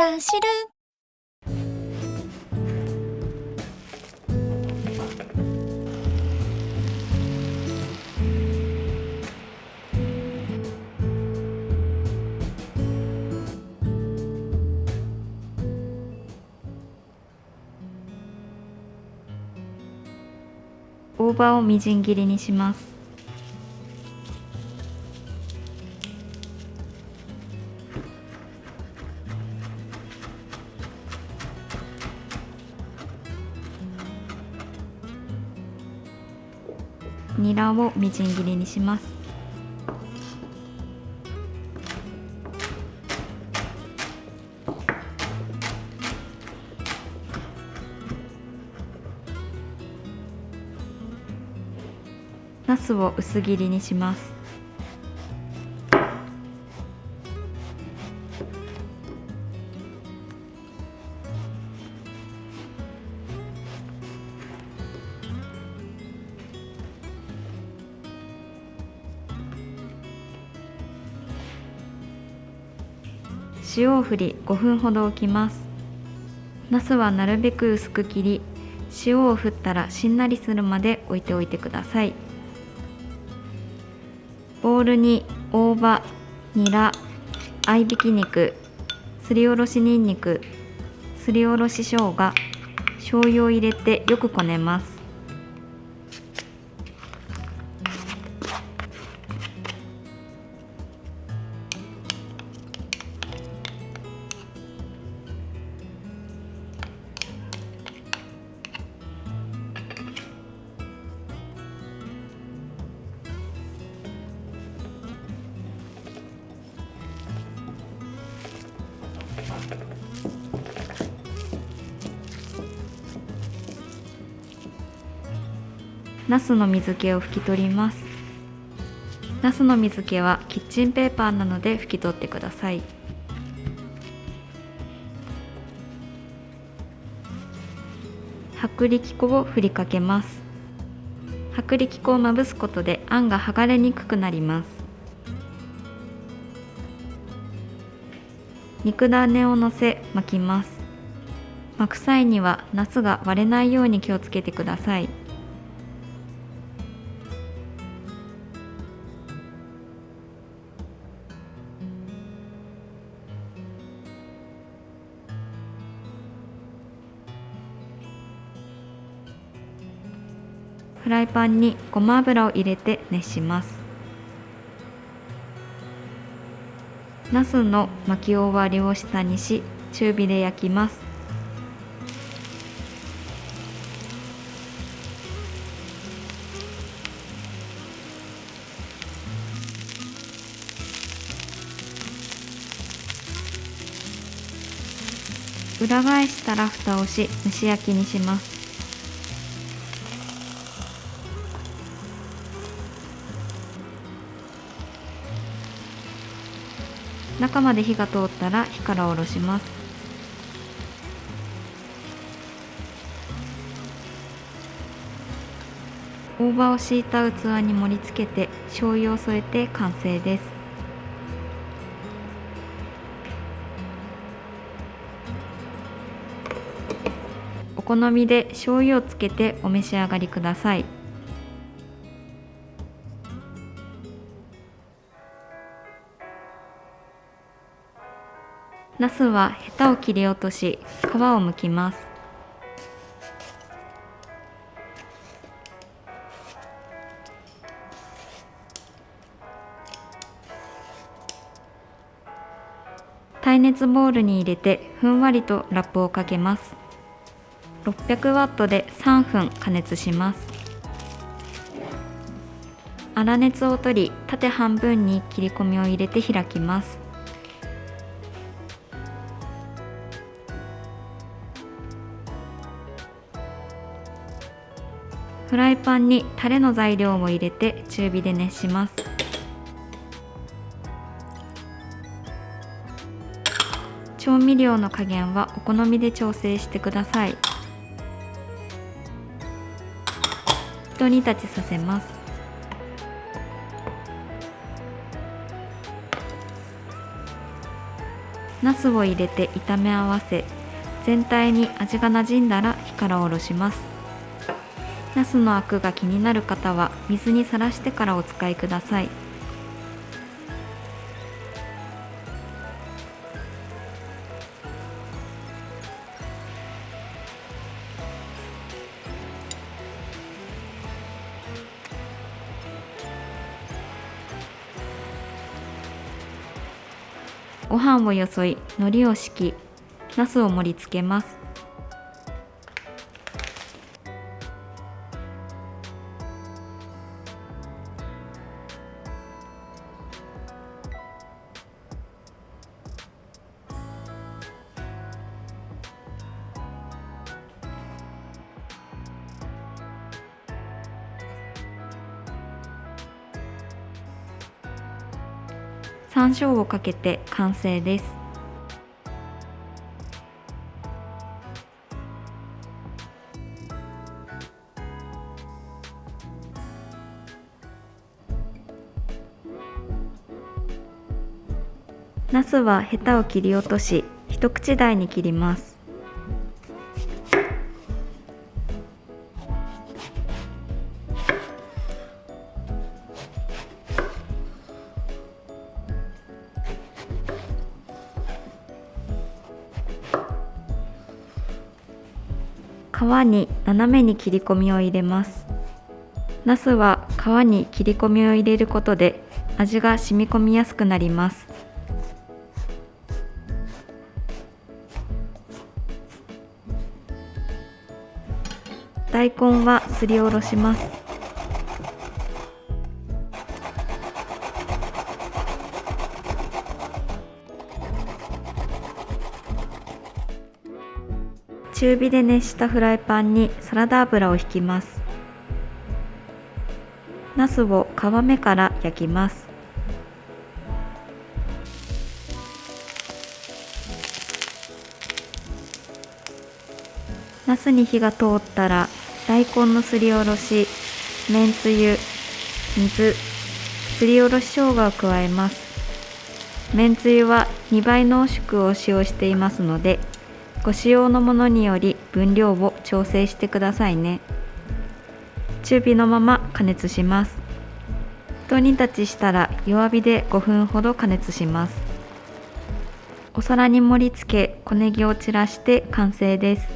ら知る。大葉をみじん切りにします。ニラをみじん切りにします。ナスを薄切りにします。塩を振り5分ほど置きます。ナスはなるべく薄く切り、塩を振ったらしんなりするまで置いておいてください。ボウルに大葉、ニラ、合いびき肉、すりおろしにんにく、すりおろし生姜、醤油を入れてよくこねます。ナスの水気を拭き取ります。ナスの水気はキッチンペーパーなので拭き取ってください。薄力粉を振りかけます。薄力粉をまぶすことであんが剥がれにくくなります。肉ダネをのせ巻きます。巻く際にはナスが割れないように気をつけてください。フライパンにごま油を入れて熱します。ナスの巻き終わりを下にし、中火で焼きます。裏返したら蓋をし、蒸し焼きにします。中まで火が通ったら火から下ろします。大葉を敷いた器に盛り付けて醤油を添えて完成です。お好みで醤油をつけてお召し上がりください。ナスはヘタを切り落とし、皮を剥きます。耐熱ボウルに入れてふんわりとラップをかけます。600ワットで3分加熱します。粗熱を取り、縦半分に切り込みを入れて開きます。フライパンにタレの材料を入れて中火で熱します。調味料の加減はお好みで調整してください。ひと煮立ちさせます。ナスを入れて炒め合わせ、全体に味がなじんだら火から下ろします。ナスのアクが気になる方は水にさらしてからお使いください。ご飯をよそい、海苔を敷き、ナスを盛り付けます。山椒をかけて完成です。ナスはヘタを切り落とし、一口大に切ります。皮に斜めに切り込みを入れます。ナスは皮に切り込みを入れることで味が染み込みやすくなります。大根はすりおろします。中火で熱したフライパンにサラダ油を引きます。ナスを皮目から焼きます。ナスに火が通ったら大根のすりおろし、めんつゆ、水、すりおろし生姜を加えます。めんつゆは2倍濃縮を使用していますので、ご使用のものにより分量を調整してくださいね。中火のまま加熱します。ひと煮立ちしたら弱火で5分ほど加熱します。お皿に盛り付け、小ネギを散らして完成です。